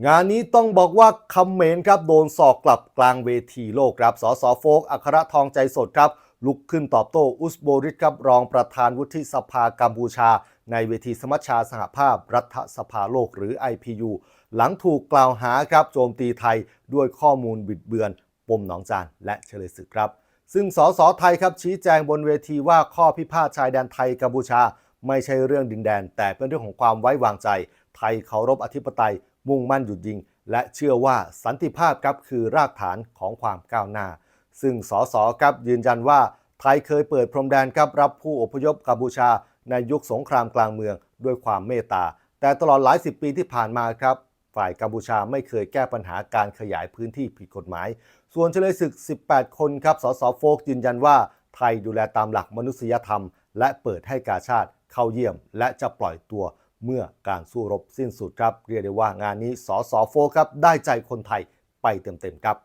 งานนี้ต้องบอกว่าเขมรครับโดนสอกกลับกลางเวทีโลกครับสสโฟกอัครทองใจสดครับลุกขึ้นตอบโต้อุซโบริตครับรองประธานวุฒิสภากัมพูชาในเวทีสมัชชาสหภาพรัฐสภาโลกหรือ IPU หลังถูกกล่าวหาครับโจมตีไทยด้วยข้อมูลบิดเบือนปมหนองจานและเฉลยศึกครับซึ่งสสไทยครับชี้แจงบนเวทีว่าข้อพิพาทชายแดนไทยกัมพูชาไม่ใช่เรื่องดินแดนแต่เป็นเรื่องของความไว้วางใจไทยเคารพอธิปไตยมุ่งมั่นหยุดยิงและเชื่อว่าสันติภาพครับคือรากฐานของความก้าวหน้าซึ่งสสครับยืนยันว่าไทยเคยเปิดพรมแดนครับรับผู้อพยพกัมพูชาในยุคสงครามกลางเมืองด้วยความเมตตาแต่ตลอดหลายสิบปีที่ผ่านมาครับฝ่ายกัมพูชาไม่เคยแก้ปัญหาการขยายพื้นที่ผิดกฎหมายส่วนเฉลยศึก18คนครับสสโฟกยืนยันว่าไทยดูแลตามหลักมนุษยธรรมและเปิดให้กาชาติเข้าเยี่ยมและจะปล่อยตัวเมื่อการสู้รบสิ้นสุดครับเรียกได้ว่างานนี้สสโฟครับได้ใจคนไทยไปเต็มๆครับ